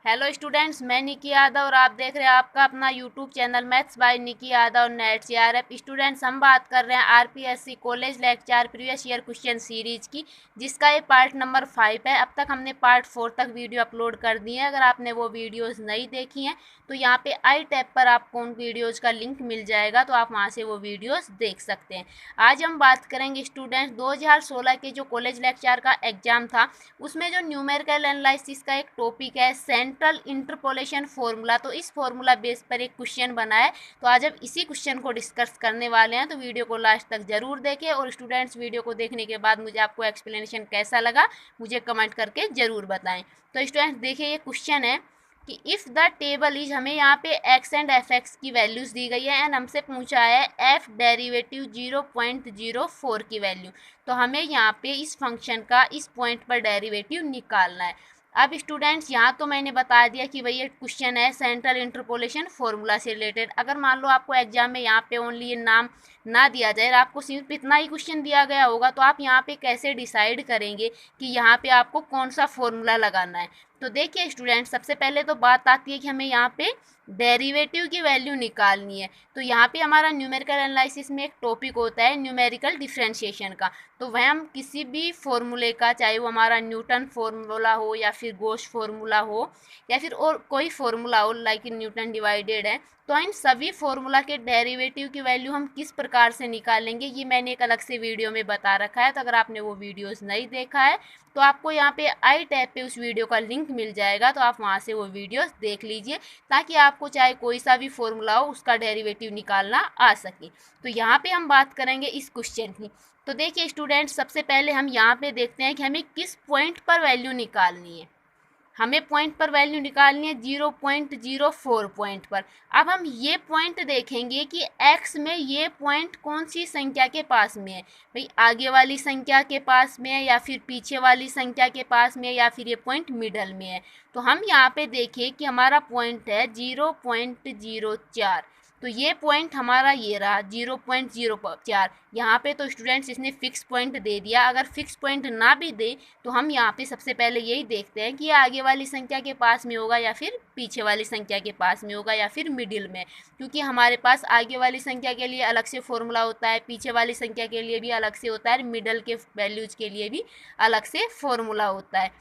Hello students, मैं निकी यादव और आप देख रहे हैं आपका अपना YouTube channel maths by Nikki Yadav NET CRF। Students, हम बात कर रहे हैं RPSC college lecture previous year question series की, जिसका ये पार्ट नंबर 5 है। अब तक हमने पार्ट 4 तक वीडियो अपलोड कर दी है। अगर आपने वो वीडियोज़ नहीं देखी हैं तो यहाँ पे आई टैब पर आपको उन वीडियोज़ का लिंक मिल जाएगा, तो आप वहाँ से वो वीडियोज़ देख सकते हैं। आज हम बात करेंगे स्टूडेंट्स 2016 के जो कॉलेज लेक्चर का एग्ज़ाम था, उसमें जो न्यूमेरिकल एनालिसिस का एक टॉपिक है सेंट्रल इंटरपोलेशन फॉर्मूला। तो इस फॉर्मूला बेस पर एक क्वेश्चन बना है, तो आज हम इसी क्वेश्चन को डिस्कस करने वाले हैं। तो वीडियो को लास्ट तक जरूर देखें और स्टूडेंट्स, वीडियो को देखने के बाद मुझे आपको एक्सप्लेनेशन कैसा लगा मुझे कमेंट करके ज़रूर बताएं। तो स्टूडेंट्स देखिए, ये क्वेश्चन है कि इफ़ द टेबल इज, हमें यहाँ पे एक्स एंड एफ एक्स की वैल्यूज़ दी गई है एंड हमसे पूछा है एफ डेरिवेटिव 0.04 की वैल्यू। तो हमें यहाँ पे इस फंक्शन का इस पॉइंट पर डेरिवेटिव निकालना है। अब स्टूडेंट्स, यहाँ तो मैंने बता दिया कि भाई ये क्वेश्चन है सेंट्रल इंटरपोलेशन फॉर्मूला से रिलेटेड। अगर मान लो आपको एग्जाम में यहाँ पे ओनली ये नाम ना दिया जाए, आपको सिर्फ इतना ही क्वेश्चन दिया गया होगा, तो आप यहाँ पे कैसे डिसाइड करेंगे कि यहाँ पे आपको कौन सा फॉर्मूला लगाना है। तो देखिए स्टूडेंट, सबसे पहले तो बात आती है कि हमें यहाँ पे डेरिवेटिव की वैल्यू निकालनी है। तो यहाँ पे हमारा न्यूमेरिकल एनालिसिस में एक टॉपिक होता है न्यूमेरिकल डिफरेंशिएशन का। तो वह हम किसी भी फॉर्मूले का, चाहे वो हमारा न्यूटन फॉर्मूला हो या फिर गोश फॉर्मूला हो या फिर और कोई फॉर्मूला हो लाइक न्यूटन डिवाइडेड है, तो इन सभी फॉर्मूला के डेरिवेटिव की वैल्यू हम किस प्रकार से निकालेंगे, ये मैंने एक अलग से वीडियो में बता रखा है। तो अगर आपने वो वीडियोस नहीं देखा है तो आपको यहाँ पे आई टैब पे उस वीडियो का लिंक मिल जाएगा, तो आप वहाँ से वो वीडियोस देख लीजिए, ताकि आपको चाहे कोई सा भी फॉर्मूला हो उसका डेरिवेटिव निकालना आ सके। तो यहाँ पे हम बात करेंगे इस क्वेश्चन की। तो देखिए स्टूडेंट्स, सबसे पहले हम यहाँ पे देखते हैं कि हमें किस पॉइंट पर वैल्यू निकालनी है। हमें पॉइंट पर वैल्यू निकालनी है 0.04 पॉइंट पर। अब हम ये पॉइंट देखेंगे कि x में ये पॉइंट कौन सी संख्या के पास में है। भाई आगे वाली संख्या के पास में है या फिर पीछे वाली संख्या के पास में है या फिर ये पॉइंट मिडल में है। तो हम यहाँ पे देखें कि हमारा पॉइंट है 0.04। तो ये पॉइंट हमारा ये रहा 0.04। यहाँ पे तो स्टूडेंट्स इसने फिक्स पॉइंट दे दिया। अगर फिक्स पॉइंट ना भी दे तो हम यहाँ पे सबसे पहले यही देखते हैं कि ये आगे वाली संख्या के पास में होगा या फिर पीछे वाली संख्या के पास में होगा या फिर मिडिल में। क्योंकि हमारे पास आगे वाली संख्या के लिए अलग से फॉर्मूला होता है, पीछे वाली संख्या के लिए भी अलग से होता है, मिडल के वैल्यूज के लिए भी अलग से फॉर्मूला होता है।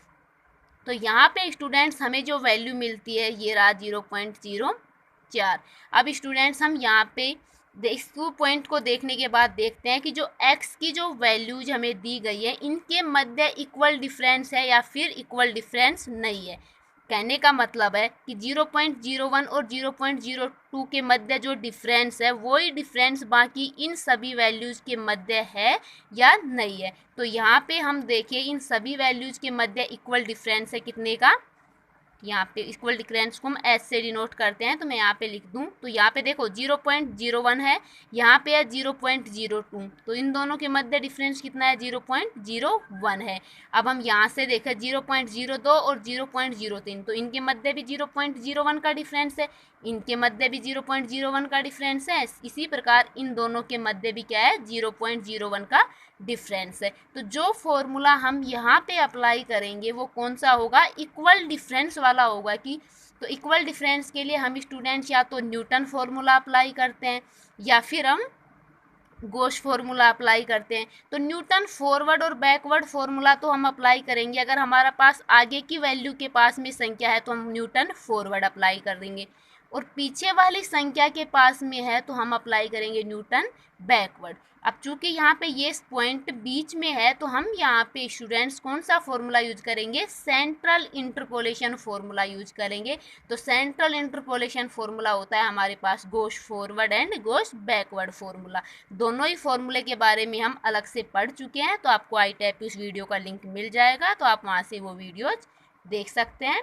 तो यहाँ पे स्टूडेंट्स हमें जो वैल्यू मिलती है ये रहा 0.04। अब स्टूडेंट्स, हम यहाँ पे इस पॉइंट को देखने के बाद देखते हैं कि जो x की जो वैल्यूज हमें दी गई है, इनके मध्य इक्वल डिफरेंस है या फिर इक्वल डिफरेंस नहीं है। कहने का मतलब है कि 0.01 और 0.02 के मध्य जो डिफरेंस है वही डिफरेंस बाकी इन सभी वैल्यूज़ के मध्य है या नहीं है। तो यहाँ पे हम देखें इन सभी वैल्यूज़ के मध्य इक्वल डिफरेंस है कितने का। यहाँ पे इक्वल डिफरेंस को हम एस से डिनोट करते हैं, तो मैं यहाँ पे लिख दूँ। तो यहाँ पे देखो 0.01 है, यहाँ पे है 0.02। तो इन दोनों के मध्य डिफरेंस कितना है, 0.01 है। अब हम यहाँ से देखें 0.02 और 0.03, तो इनके मध्य भी 0.01 का डिफरेंस है, इनके मध्य भी 0.01 का डिफरेंस है। इसी प्रकार इन दोनों के मध्य भी क्या है, 0.01 का डिफरेंस है। तो जो फॉर्मूला हम यहाँ पे अप्लाई करेंगे वो कौन सा होगा, इक्वल डिफरेंस वाला होगा। कि तो इक्वल डिफरेंस के लिए हम स्टूडेंट्स या तो न्यूटन फॉर्मूला अप्लाई करते हैं या फिर हम गोश फॉर्मूला अप्लाई करते हैं। तो न्यूटन फॉरवर्ड और बैकवर्ड फॉर्मूला तो हम अप्लाई करेंगे अगर हमारा पास आगे की वैल्यू के पास में संख्या है, तो हम न्यूटन फॉरवर्ड अप्लाई कर देंगे, और पीछे वाली संख्या के पास में है तो हम अप्लाई करेंगे न्यूटन बैकवर्ड। अब चूंकि यहाँ पे ये पॉइंट बीच में है, तो हम यहाँ पे स्टूडेंट्स कौन सा फॉर्मूला यूज करेंगे, सेंट्रल इंटरपोलेशन फॉर्मूला यूज करेंगे। तो सेंट्रल इंटरपोलेशन फॉर्मूला होता है हमारे पास Gauss forward and Gauss backward formula. दोनों ही फॉर्मूले के बारे में हम अलग से पढ़ चुके हैं, तो आपको आई टैब पे उस वीडियो का लिंक मिल जाएगा, तो आप वहाँ से वो वीडियोज देख सकते हैं।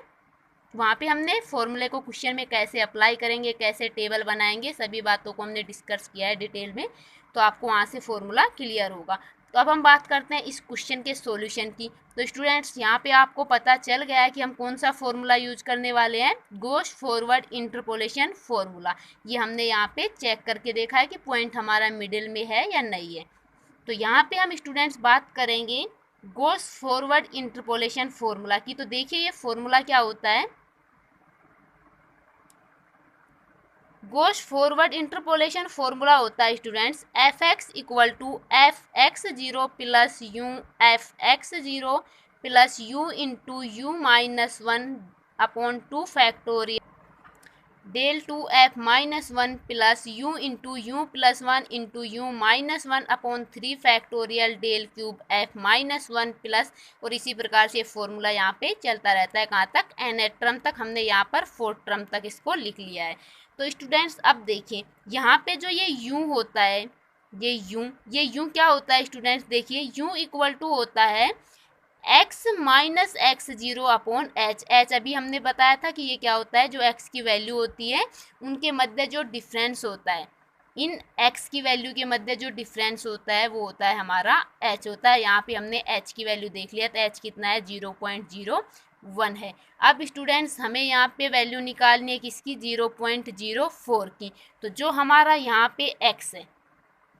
वहाँ पे हमने फॉर्मूले को क्वेश्चन में कैसे अप्लाई करेंगे, कैसे टेबल बनाएंगे, सभी बातों को हमने डिस्कस किया है डिटेल में, तो आपको वहाँ से फॉर्मूला क्लियर होगा। तो अब हम बात करते हैं इस क्वेश्चन के सॉल्यूशन की। तो स्टूडेंट्स, यहाँ पे आपको पता चल गया है कि हम कौन सा फॉर्मूला यूज करने वाले हैं, गोश फॉरवर्ड इंटरपोलेशन फॉर्मूला। ये हमने यहाँ पे चेक करके देखा है कि पॉइंट हमारा मिडिल में है या नहीं है। तो यहाँ पे हम स्टूडेंट्स बात करेंगे गोश फॉरवर्ड इंटरपोलेशन फॉर्मूला की। तो देखिए ये फॉर्मूला क्या होता है, गोश फॉरवर्ड इंटरपोलेशन फॉर्मूला होता है students f x equal to f x zero plus u f x zero plus u into u minus one upon two factorial del two f minus one plus u into u plus one into u minus one upon three factorial del cube f minus one plus, और इसी प्रकार से formula यहाँ पे चलता रहता है। कहाँ तक? nth टर्म तक। हमने यहाँ पर फोर्थ टर्म तक इसको लिख लिया है। तो स्टूडेंट्स अब देखिए यहाँ पे जो ये u होता है, ये u क्या होता है स्टूडेंट्स? देखिए u इक्वल टू होता है x minus x zero upon H. H अभी हमने बताया था कि ये क्या होता है, जो x की वैल्यू होती है उनके मध्य जो डिफरेंस होता है, इन x की वैल्यू के मध्य जो डिफरेंस होता है वो होता है हमारा h होता है। यहाँ पे हमने h की वैल्यू देख लिया, तो h कितना है? 0.01 है। अब स्टूडेंट्स हमें यहाँ पे वैल्यू निकालनी है किसकी? 0.04 की। तो जो हमारा यहाँ पे x है,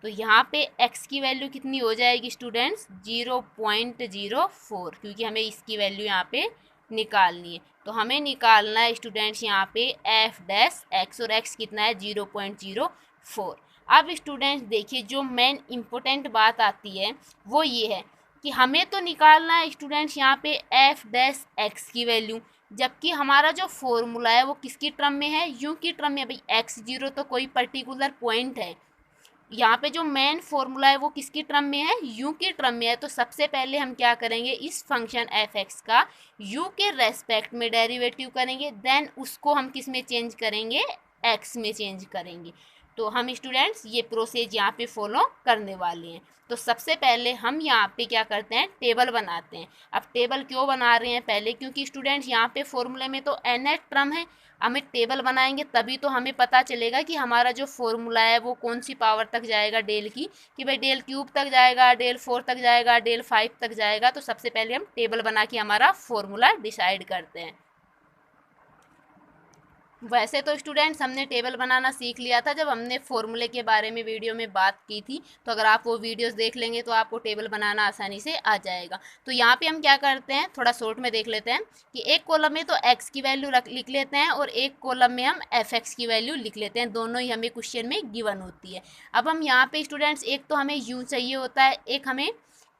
तो यहाँ पे x की वैल्यू कितनी हो जाएगी स्टूडेंट्स? 0.04, क्योंकि हमें इसकी वैल्यू यहाँ पे निकालनी है। तो हमें निकालना है स्टूडेंट्स यहाँ पे एफ डैश एक्स, और x कितना है? 0.04। अब स्टूडेंट्स देखिए जो मेन इम्पोर्टेंट बात आती है वो ये है कि हमें तो निकालना है स्टूडेंट्स यहाँ पे एफ डैश एक्स की वैल्यू, जबकि हमारा जो फॉर्मूला है वो किसकी टर्म में है? यू की टर्म में। भाई x0 तो कोई पर्टिकुलर पॉइंट है, यहाँ पे जो मेन फॉर्मूला है वो किसकी टर्म में है? u की टर्म में है। तो सबसे पहले हम क्या करेंगे, इस फंक्शन एफ एक्स का u के रेस्पेक्ट में डेरिवेटिव करेंगे, देन उसको हम किस में चेंज करेंगे? x में चेंज करेंगे। तो हम स्टूडेंट्स ये प्रोसेस यहाँ पे फॉलो करने वाले हैं। तो सबसे पहले हम यहाँ पे क्या करते हैं? टेबल बनाते हैं। अब टेबल क्यों बना रहे हैं? पहले क्योंकि स्टूडेंट्स यहाँ पे फॉर्मूले में तो nth टर्म है, हमें टेबल बनाएंगे तभी तो हमें पता चलेगा कि हमारा जो फॉर्मूला है वो कौन सी पावर तक जाएगा डेल की, कि भाई डेल क्यूब तक जाएगा, डेल 4 तक जाएगा, डेल 5 तक जाएगा। तो सबसे पहले हम टेबल बना के हमारा फॉर्मूला डिसाइड करते हैं। वैसे तो स्टूडेंट्स हमने टेबल बनाना सीख लिया था जब हमने फॉर्मूले के बारे में वीडियो में बात की थी, तो अगर आप वो वीडियोस देख लेंगे तो आपको टेबल बनाना आसानी से आ जाएगा। तो यहाँ पे हम क्या करते हैं, थोड़ा शॉर्ट में देख लेते हैं कि एक कॉलम में तो x की वैल्यू लिख लेते हैं और एक कॉलम में हम fx की वैल्यू लिख लेते हैं, दोनों ही हमें क्वेश्चन में गिवन होती है। अब हम यहाँ पे स्टूडेंट्स एक तो हमें u चाहिए होता है, एक हमें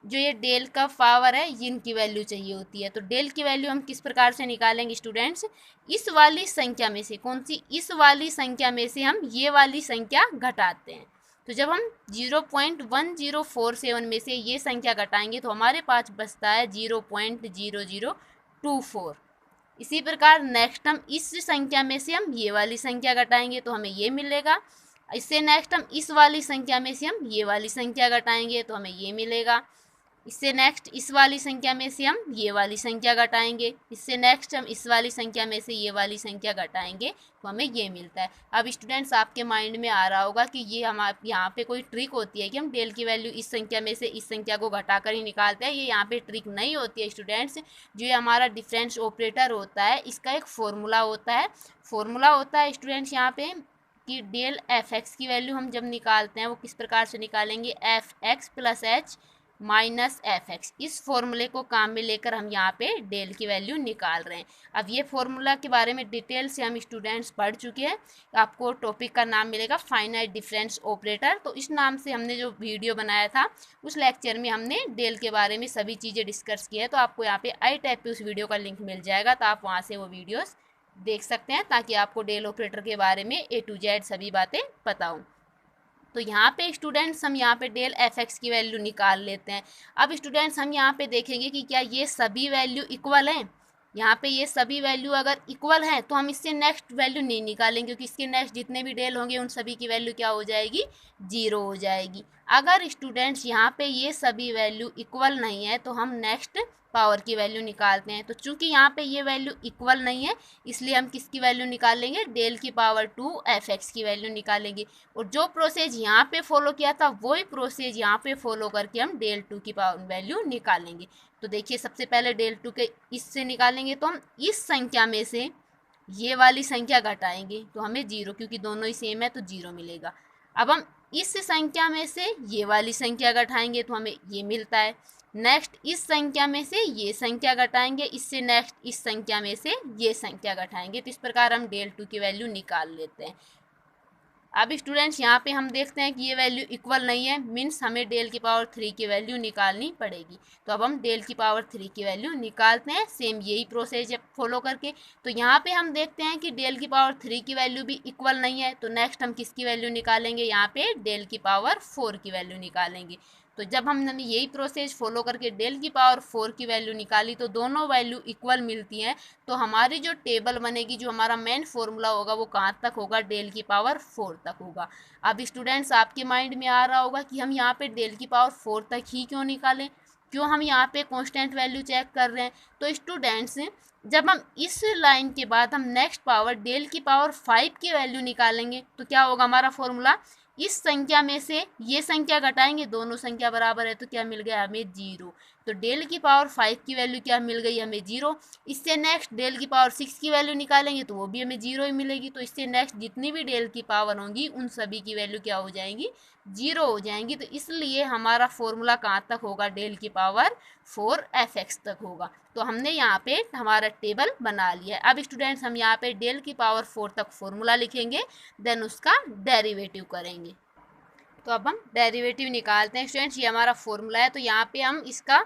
जो ये डेल का पावर है इनकी वैल्यू चाहिए होती है। तो डेल की वैल्यू हम किस प्रकार से निकालेंगे स्टूडेंट्स? इस वाली संख्या में से, कौन सी? इस वाली संख्या में से हम ये वाली संख्या घटाते हैं। तो जब हम 0.1047 में से ये संख्या घटाएंगे तो हमारे पास बचता है 0.0024। इसी प्रकार नेक्स्ट हम इस संख्या में से हम ये वाली संख्या घटाएंगे तो हमें ये मिलेगा। इससे नेक्स्ट हम इस वाली संख्या में से हम ये वाली संख्या घटाएंगे तो हमें ये मिलेगा। इससे नेक्स्ट इस वाली संख्या में से हम ये वाली संख्या घटाएंगे, इससे नेक्स्ट हम इस वाली संख्या में से ये वाली संख्या घटाएंगे तो हमें ये मिलता है। अब स्टूडेंट्स आपके माइंड में आ रहा होगा कि ये हम यहाँ पे कोई ट्रिक होती है कि हम डेल की वैल्यू इस संख्या में से इस संख्या को घटाकर ही निकालते हैं। ये यहाँ पे ट्रिक नहीं होती है स्टूडेंट्स। जो ये हमारा डिफरेंस ऑपरेटर होता है इसका एक फॉर्मूला होता है। स्टूडेंट्स यहाँ पे कि डेल एफ एक्स की वैल्यू हम जब निकालते हैं वो किस प्रकार से निकालेंगे? F x plus H minus F x. इस फॉर्मूले को काम में लेकर हम यहाँ पे डेल की वैल्यू निकाल रहे हैं। अब ये फॉर्मूला के बारे में डिटेल से हम स्टूडेंट्स पढ़ चुके हैं। आपको टॉपिक का नाम मिलेगा फाइनाइट डिफरेंस ऑपरेटर। तो इस नाम से हमने जो वीडियो बनाया था उस लेक्चर में हमने डेल के बारे में सभी चीज़ें डिस्कस की है। तो आपको यहाँ पे आई टैब पे उस वीडियो का लिंक मिल जाएगा, तो आप वहाँ से वो वीडियोज़ देख सकते हैं ताकि आपको डेल ऑपरेटर के बारे में A to Z सभी बातें पता हों। तो यहाँ पे स्टूडेंट्स हम यहाँ पे डेल एफ एक्स की वैल्यू निकाल लेते हैं। अब स्टूडेंट्स हम यहाँ पे देखेंगे कि क्या ये सभी वैल्यू इक्वल हैं। यहाँ पे ये सभी वैल्यू अगर इक्वल हैं तो हम इससे नेक्स्ट वैल्यू नहीं निकालेंगे, क्योंकि इसके नेक्स्ट जितने भी डेल होंगे उन सभी की वैल्यू क्या हो जाएगी? 0 हो जाएगी। अगर स्टूडेंट्स यहाँ पे ये सभी वैल्यू इक्वल नहीं है तो हम नेक्स्ट पावर की वैल्यू निकालते हैं। तो चूंकि यहाँ पे ये वैल्यू इक्वल नहीं है इसलिए हम किसकी वैल्यू निकालेंगे? डेल की पावर 2 एफ एक्स की वैल्यू निकालेंगे। और जो प्रोसेस यहाँ पे फॉलो किया था वही प्रोसेस यहाँ पे फॉलो करके हम डेल 2 की पावर वैल्यू निकालेंगे। तो देखिए सबसे पहले डेल 2 के इससे निकालेंगे तो हम इस संख्या में से ये वाली संख्या घटाएंगे तो हमें 0, क्योंकि दोनों ही सेम है तो 0 मिलेगा। अब हम इस संख्या में से ये वाली संख्या घटाएंगे तो हमें ये मिलता है। नेक्स्ट इस संख्या में से ये संख्या घटाएंगे, इससे नेक्स्ट इस संख्या में से ये संख्या घटाएंगे। तो इस प्रकार हम डेल 2 की वैल्यू निकाल लेते हैं। अब स्टूडेंट्स यहाँ पे हम देखते हैं कि ये वैल्यू इक्वल नहीं है, मीन्स हमें डेल की पावर 3 की वैल्यू निकालनी पड़ेगी। तो अब हम डेल की पावर 3 की वैल्यू निकालते हैं सेम यही प्रोसेस फॉलो करके। तो यहाँ पे हम देखते हैं कि डेल की पावर 3 की वैल्यू भी इक्वल नहीं है, तो नेक्स्ट हम किसकी वैल्यू निकालेंगे, यहाँ पे डेल की पावर 4 की वैल्यू निकालेंगे। तो जब हमने यही प्रोसेस फॉलो करके डेल की पावर 4 की वैल्यू निकाली तो दोनों वैल्यू इक्वल मिलती हैं, तो हमारी जो टेबल बनेगी, जो हमारा मेन फॉर्मूला होगा वो कहाँ तक होगा, डेल की पावर 4 तक होगा। अब स्टूडेंट्स आपके माइंड में आ रहा होगा कि हम यहाँ पे डेल की पावर 4 तक ही क्यों निकालें, क्यों हम यहाँ पे कांस्टेंट वैल्यू चेक कर रहे हैं। तो स्टूडेंट्स जब हम इस लाइन के बाद हम नेक्स्ट पावर डेल की पावर 5 की वैल्यू निकालेंगे तो क्या होगा, हमारा फॉर्मूला इस संख्या में से ये संख्या घटाएंगे, दोनों संख्या बराबर है तो क्या मिल गया हमें, 0। तो डेल की पावर 5 की वैल्यू क्या मिल गई हमें, 0। इससे नेक्स्ट डेल की पावर 6 की वैल्यू निकालेंगे तो वो भी हमें 0 ही मिलेगी। तो इससे नेक्स्ट जितनी भी डेल की पावर होंगी उन सभी की वैल्यू क्या हो जाएंगी, 0 हो जाएंगी। तो इसलिए हमारा फॉर्मूला कहाँ तक होगा, डेल की पावर 4f(x) तक होगा। तो हमने यहाँ पे हमारा टेबल बना लिया है। अब स्टूडेंट्स हम यहाँ पे डेल की पावर 4 तक फॉर्मूला लिखेंगे, देन उसका डेरिवेटिव करेंगे। तो अब हम डेरिवेटिव निकालते हैं स्टूडेंट्स, ये हमारा फॉर्मूला है। तो यहाँ पे हम इसका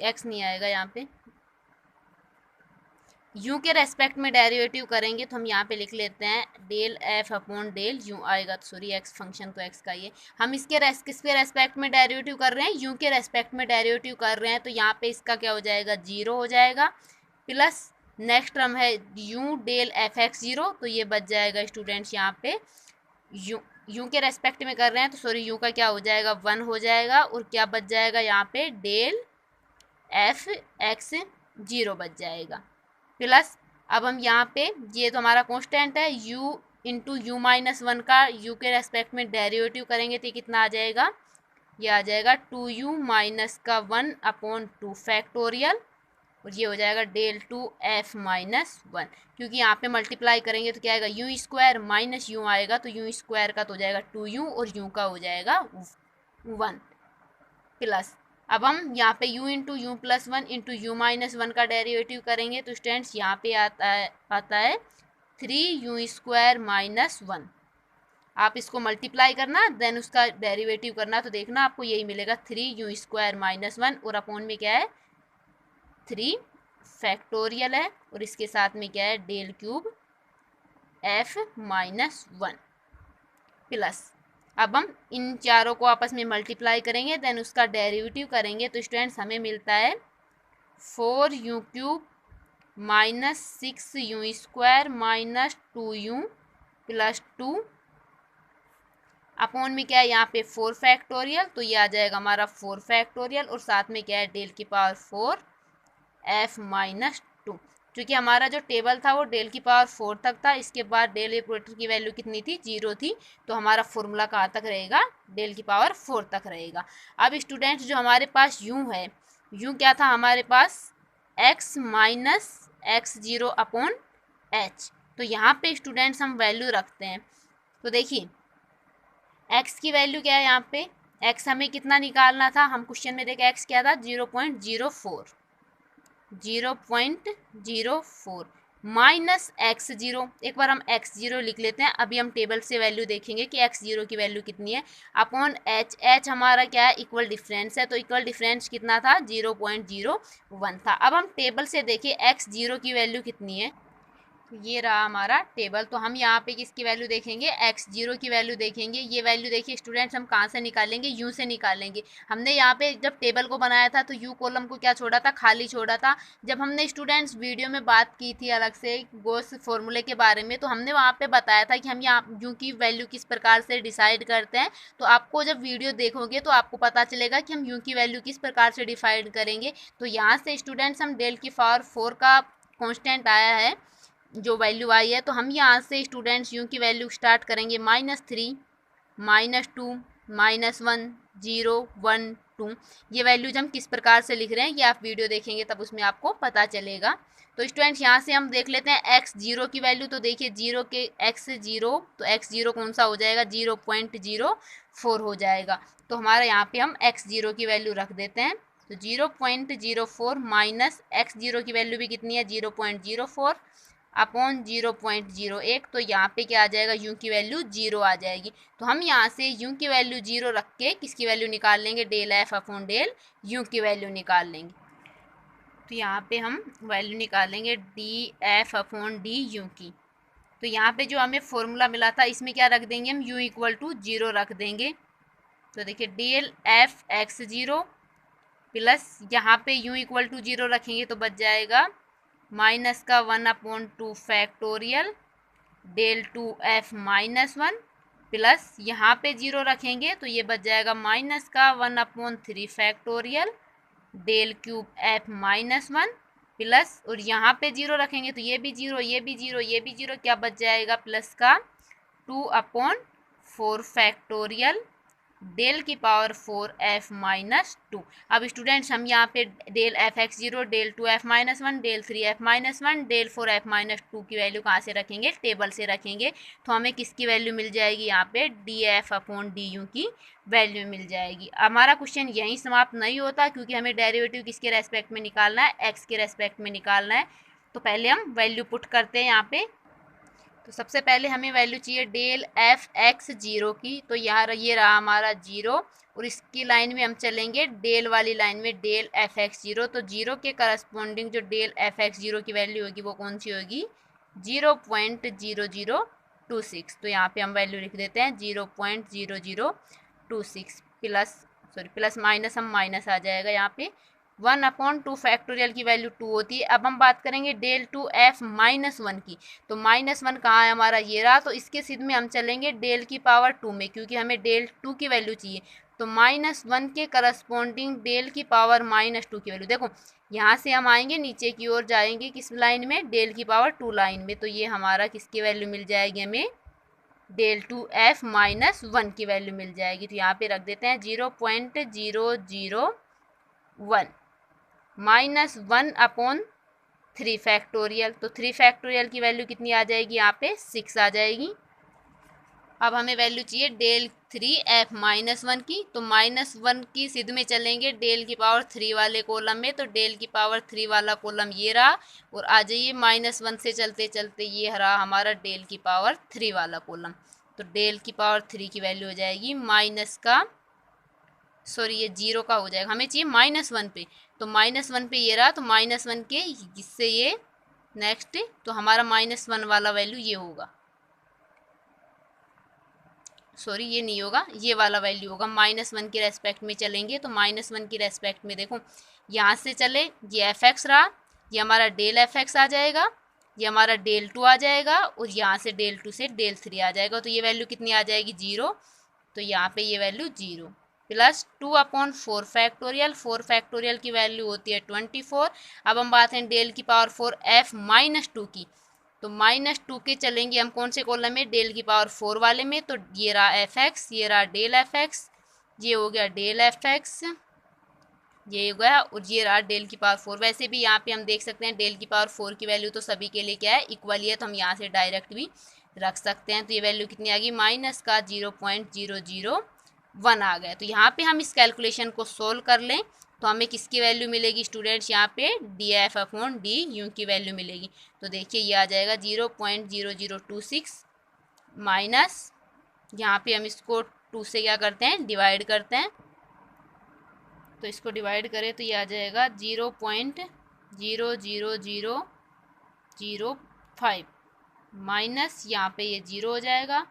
एक्स नहीं आएगा, यहाँ पे यू के रेस्पेक्ट में डेरिवेटिव करेंगे तो हम यहाँ पे लिख लेते हैं del f upon del u आएगा। तो सॉरी एक्स फंक्शन तो एक्स का ही है, हम इसके किसके रेस्पेक्ट में डेरिवेटिव कर रहे हैं, यू के रेस्पेक्ट में डेरिवेटिव कर रहे हैं। तो यहाँ पे इसका क्या हो जाएगा, 0 हो जाएगा, प्लस नेक्स्ट टर्म है यू डेल एफ एक्स 0, तो ये बच जाएगा स्टूडेंट्स यहाँ पे यू के रेस्पेक्ट में कर रहे हैं तो सॉरी यू का क्या हो जाएगा, 1 हो जाएगा, और क्या बच जाएगा यहाँ पे डेल एफ एक्स 0 बच जाएगा, प्लस अब हम यहाँ पे ये तो हमारा कांस्टेंट है u इंटू यू माइनस 1 का यू के रेस्पेक्ट में डेरिवेटिव करेंगे तो कितना आ जाएगा, ये आ जाएगा 2u माइनस का 1 अपॉन 2 फैक्टोरियल, और ये हो जाएगा डेल 2f माइनस 1, क्योंकि यहाँ पे मल्टीप्लाई करेंगे तो क्या आएगा, यू स्क्वायर माइनस यू आएगा, तो यू स्क्वायर का तो हो जाएगा 2u और u का हो जाएगा 1, प्लस अब हम यहाँ पे u into u plus 1 into u minus 1 का डेरिवेटिव करेंगे तो स्टूडेंट्स यहाँ पे आता है 3u स्क्वायर माइनस 1। आप इसको मल्टीप्लाई करना देन उसका डेरिवेटिव करना, तो देखना आपको यही मिलेगा 3u स्क्वायर माइनस 1, और अपॉन में क्या है 3 फैक्टोरियल है, और इसके साथ में क्या है del cube f minus 1, plus अब हम इन चारों को आपस में मल्टीप्लाई करेंगे देन उसका डेरिवेटिव करेंगे तो स्टूडेंट्स हमें मिलता है 4u cube minus 6u square minus 2u plus 2 upon में क्या है यहाँ पे 4 फैक्टोरियल, तो ये आ जाएगा हमारा 4 फैक्टोरियल, और साथ में क्या है डेल की पावर 4 f माइनस 2। क्योंकि हमारा जो टेबल था वो डेल की पावर 4 तक था, इसके बाद डेल ऑपरेटर की वैल्यू कितनी थी, 0 थी, तो हमारा फॉर्मूला कहाँ तक रहेगा, डेल की पावर 4 तक रहेगा। अब स्टूडेंट्स जो हमारे पास u है, u क्या था हमारे पास x minus x0 upon h, तो यहाँ पे स्टूडेंट्स हम वैल्यू रखते हैं। तो देखिए x की वैल्यू क्या है, यहाँ पे x हमें कितना निकालना था, हम क्वेश्चन में देखें x क्या था 0.04 माइनस x0, एक बार हम x0 लिख लेते हैं। अभी हम टेबल से वैल्यू देखेंगे कि x0 की वैल्यू कितनी है, अपॉन h हमारा क्या है इक्वल डिफरेंस है, तो इक्वल डिफरेंस कितना था 0.01 था। अब हम टेबल से देखिए x0 की वैल्यू कितनी है, ये रहा हमारा टेबल। तो हम यहाँ पे किसकी वैल्यू देखेंगे, x0 की वैल्यू देखेंगे। ये वैल्यू देखिए स्टूडेंट्स हम कहाँ से निकालेंगे, u से निकालेंगे। हमने यहाँ पे जब टेबल को बनाया था तो u कॉलम को क्या छोड़ा था, खाली छोड़ा था। जब हमने स्टूडेंट्स वीडियो में बात की थी अलग से गॉस फॉर्मूले के बारे में, तो हमने वहाँ पे बताया था कि हम यहाँ u की वैल्यू किस प्रकार से डिसाइड करते हैं। तो आपको जब वीडियो देखोगे तो आपको पता चलेगा कि हम u की वैल्यू किस प्रकार से डिसाइड करेंगे। तो यहाँ से स्टूडेंट्स हम डेल की पावर 4 का कॉन्स्टेंट आया है, जो वैल्यू आई है, तो हम यहाँ से स्टूडेंट्स यू की वैल्यू स्टार्ट करेंगे -3 -2 -1 0 1 2। ये वैल्यूज हम किस प्रकार से लिख रहे हैं ये आप वीडियो देखेंगे तब उसमें आपको पता चलेगा। तो स्टूडेंट्स यहाँ से हम देख लेते हैं x0 की वैल्यू, तो देखिए 0 के x0, तो x0 कौन सा हो जाएगा 0.04 हो जाएगा। तो हमारा यहाँ पे हम x0 की वैल्यू रख देते हैं, तो 0.04 माइनस x0 की वैल्यू भी कितनी है 0.04, अपॉन 0.01, तो यहाँ पे क्या आ जाएगा, यू की वैल्यू 0 आ जाएगी। तो हम यहाँ से यू की वैल्यू 0 रख के किसकी वैल्यू निकाल लेंगे, del f upon del u की वैल्यू निकाल लेंगे। तो यहाँ पे हम वैल्यू निकालेंगे d f upon d u की। तो यहाँ पे जो हमें फॉर्मूला मिला था इसमें क्या रख देंगे हम, यू इक्वल टू 0 रख देंगे। तो देखिए डेल एफ एक्स 0 प्लस यहाँ पे यू इक्वल टू 0 रखेंगे तो बच जाएगा माइनस का 1/2 फैक्टोरियल डेल 2f -1 प्लस यहाँ पे 0 रखेंगे तो ये बच जाएगा माइनस का 1/3 factorial del cube f -1 plus, और यहाँ पे 0 रखेंगे तो ये भी 0, ये भी 0, ये भी 0, क्या बच जाएगा प्लस का 2/4 फैक्टोरियल डेल की पावर 4f -2। अब स्टूडेंट्स हम यहाँ पे del f x 0, del 2f -1, del 3f -1, del 4f -2 की वैल्यू कहाँ से रखेंगे, टेबल से रखेंगे। तो हमें किसकी वैल्यू मिल जाएगी, यहाँ पे D f upon d u की वैल्यू मिल जाएगी। हमारा क्वेश्चन यहीं समाप्त नहीं होता, क्योंकि हमें डेरिवेटिव किसके रेस्पेक्ट में निकालना है, एक्स के रेस्पेक्ट में निकालना है। तो पहले हम वैल्यू पुट करते हैं यहाँ पे। तो सबसे पहले हमें वैल्यू चाहिए डेल एफ एक्स 0 की। तो यहाँ ये रहा हमारा 0, और इसकी लाइन में हम चलेंगे डेल वाली लाइन में, डेल एफ एक्स 0। तो 0 के करस्पॉन्डिंग जो डेल एफ एक्स 0 की वैल्यू होगी वो कौन सी होगी, 0.0026। तो यहाँ पे हम वैल्यू लिख देते हैं 0.0026 प्लस माइनस, हम माइनस आ जाएगा यहाँ पे 1/2 फैक्टोरियल की वैल्यू 2 होती है। अब हम बात करेंगे डेल 2f -1 की। तो -1 कहाँ है हमारा, ये रहा। तो इसके सिद्ध में हम चलेंगे डेल की पावर 2 में, क्योंकि हमें डेल 2 की वैल्यू चाहिए। तो -1 के करस्पॉन्डिंग डेल की पावर -2 की वैल्यू, देखो यहाँ से हम आएंगे नीचे की ओर जाएंगे किस लाइन में, डेल की पावर 2 लाइन में। तो ये हमारा किसकी वैल्यू मिल जाएगी, हमें डेल 2f -1 की वैल्यू मिल जाएगी। तो यहाँ पे रख देते हैं 0.001 -1/3 फैक्टोरियल। तो 3 फैक्टोरियल की वैल्यू कितनी आ जाएगी, यहाँ पे 6 आ जाएगी। अब हमें वैल्यू चाहिए डेल 3f -1 की। तो -1 की सिद्ध में चलेंगे डेल की पावर 3 वाले कॉलम में। तो डेल की पावर 3 वाला कॉलम ये रहा, और आ जाइए -1 से चलते चलते ये रहा हमारा डेल की पावर 3 वाला कॉलम। तो डेल की पावर 3 की वैल्यू हो जाएगी माइनस का, सॉरी ये 0 का हो जाएगा, हमें चाहिए -1 पे। तो -1 पे ये रहा, तो -1 के इससे ये नेक्स्ट, तो हमारा -1 वाला वैल्यू ये होगा, सॉरी ये नहीं होगा, ये वाला वैल्यू होगा। -1 के रेस्पेक्ट में चलेंगे तो -1 के रेस्पेक्ट में देखो यहाँ से चले, ये एफ एक्स रहा, ये हमारा डेल एफ एक्स आ जाएगा, ये हमारा डेल 2 आ जाएगा, और यहाँ से डेल 2 से डेल 3 आ जाएगा। तो ये वैल्यू कितनी आ जाएगी, 0। तो यहाँ पे ये वैल्यू 0 प्लस 2/4 फैक्टोरियल, 4 फैक्टोरियल की वैल्यू होती है 24। अब हम बात हैं डेल की पावर 4 f -2 की। तो -2 के चलेंगे हम कौन से कॉलम में, डेल की पावर 4 वाले में। तो ये रहा एफ एक्स, ये रहा डेल एफ एक्स, ये हो गया डेल एफ एक्स, ये हो गया, और ये रहा डेल की पावर 4। वैसे भी यहाँ पे हम देख सकते हैं डेल की पावर 4 की वैल्यू तो सभी के लिए क्या है, इक्वल ही है। तो हम यहाँ से डायरेक्ट भी रख सकते हैं। तो ये वैल्यू कितनी आ गई, माइनस का 0.001 आ गया। तो यहाँ पे हम इस कैलकुलेशन को सोल्व कर लें तो हमें किसकी वैल्यू मिलेगी स्टूडेंट्स, यहाँ पे D f upon d u की वैल्यू मिलेगी। तो देखिए ये आ जाएगा 0.0026 माइनस, यहाँ पे हम इसको 2 से क्या करते हैं, डिवाइड करते हैं। तो इसको डिवाइड करें तो ये आ जाएगा 0.00005 माइनस, यहाँ पे ये 0 हो जाएगा,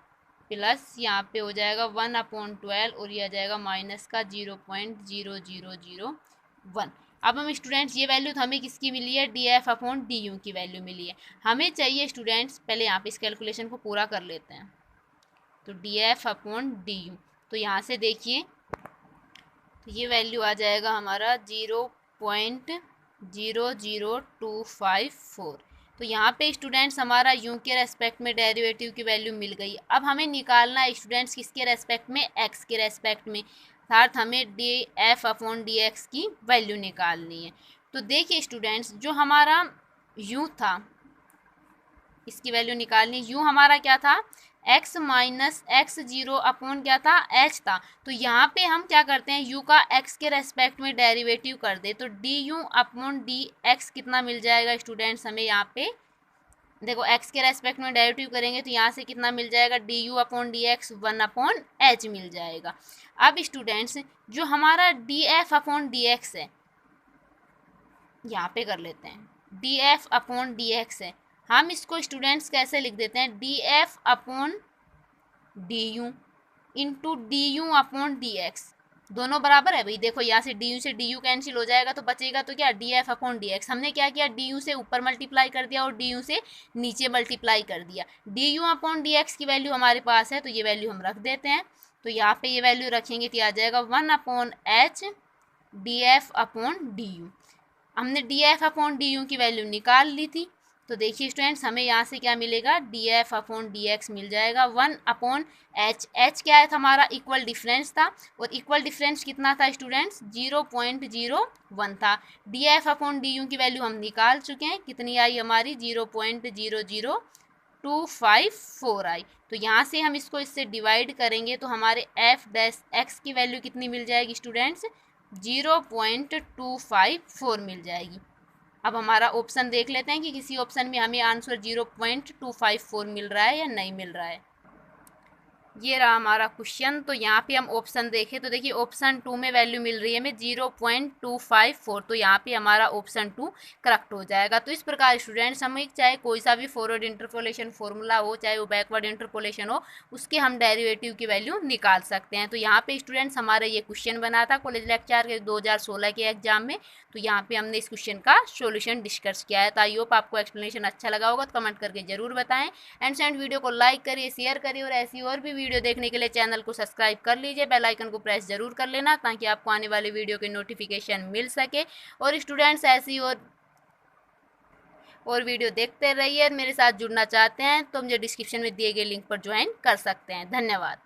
प्लस यहाँ पे हो जाएगा 1/12, और ये आ जाएगा माइनस का 0.0001। अब हम स्टूडेंट्स ये वैल्यू तो हमें किसकी मिली है, D f upon d u की वैल्यू मिली है। हमें चाहिए स्टूडेंट्स, पहले यहाँ पे इस कैलकुलेशन को पूरा कर लेते हैं। तो D f upon d you, तो यहाँ से देखिए तो ये वैल्यू आ जाएगा हमारा 0.00254। तो यहाँ पे स्टूडेंट्स हमारा यू के रेस्पेक्ट में डेरिवेटिव की वैल्यू मिल गई। अब हमें निकालना है स्टूडेंट्स किसके रेस्पेक्ट में, एक्स के रेस्पेक्ट में, अर्थात हमें D f upon d x की वैल्यू निकालनी है। तो देखिए स्टूडेंट्स जो हमारा यू था इसकी वैल्यू निकालनी, यू हमारा क्या था, x माइनस एक्स 0 अपॉन क्या था, h था। तो यहाँ पे हम क्या करते हैं, u का x के रेस्पेक्ट में डेरिवेटिव कर दे। तो D you upon d x कितना मिल जाएगा स्टूडेंट्स हमें यहाँ पे देखो x के रेस्पेक्ट में डेरिवेटिव करेंगे तो यहाँ से कितना मिल जाएगा, D you upon d x 1/h मिल जाएगा। अब स्टूडेंट्स जो हमारा D f upon d x है, यहाँ पे कर लेते हैं, D f upon d x है, हम इसको स्टूडेंट्स कैसे लिख देते हैं, D f upon d you into D you upon d x, दोनों बराबर है भाई। देखो यहाँ से डी यू से डी यू कैंसिल हो जाएगा तो बचेगा तो क्या, D f upon d x. हमने क्या किया, डी यू से ऊपर मल्टीप्लाई कर दिया और डी यू से नीचे मल्टीप्लाई कर दिया। D you upon d x की वैल्यू हमारे पास है तो ये वैल्यू हम रख देते हैं। तो यहाँ पे ये वैल्यू रखेंगे तो आ जाएगा 1/h d f upon d u. हमने d f upon d u की वैल्यू निकाल ली थी। तो देखिए स्टूडेंट्स हमें यहाँ से क्या मिलेगा, d f upon d x मिल जाएगा 1/h। h क्या है था हमारा, इक्वल डिफरेंस था, और इक्वल डिफरेंस कितना था स्टूडेंट्स, 0.01 था। D f upon d u की वैल्यू हम निकाल चुके हैं, कितनी आई हमारी, 0.00254 आई। तो यहाँ से हम इसको इससे डिवाइड करेंगे तो हमारे एफ डैश एक्स की वैल्यू कितनी मिल जाएगी स्टूडेंट्स, 0.254 मिल जाएगी। अब हमारा ऑप्शन देख लेते हैं कि किसी ऑप्शन में हमें आंसर 0.254 मिल रहा है या नहीं मिल रहा है। ये रहा हमारा क्वेश्चन। तो यहाँ पे हम ऑप्शन देखें तो देखिए ऑप्शन 2 में वैल्यू मिल रही है हमें 0.254, तो यहाँ पे हमारा ऑप्शन 2 करेक्ट हो जाएगा। तो इस प्रकार स्टूडेंट्स हमें चाहे कोई सा भी फॉरवर्ड इंटरपोलेशन फॉर्मूला हो, चाहे वो बैकवर्ड इंटरपोलेशन हो, उसके हम डेरिवेटिव की वैल्यू निकाल सकते हैं। तो यहाँ पे स्टूडेंट्स हमारा ये क्वेश्चन बना था कॉलेज लेक्चर के 2016 के एग्जाम में। तो यहाँ पे हमने इस क्वेश्चन का सोल्यूशन डिस्कस किया है। तो आई होप आपको एक्सप्लेनेशन अच्छा लगा होगा, तो कमेंट करके जरूर बताएं। एंड वीडियो को लाइक करिए, शेयर करिए, और ऐसी और भी वीडियो देखने के लिए चैनल को सब्सक्राइब कर लीजिए। बेल आइकन को प्रेस जरूर कर लेना ताकि आपको आने वाली वीडियो के नोटिफिकेशन मिल सके। और स्टूडेंट्स ऐसी और वीडियो देखते रहिए। मेरे साथ जुड़ना चाहते हैं तो मुझे डिस्क्रिप्शन में दिए गए लिंक पर ज्वाइन कर सकते हैं। धन्यवाद।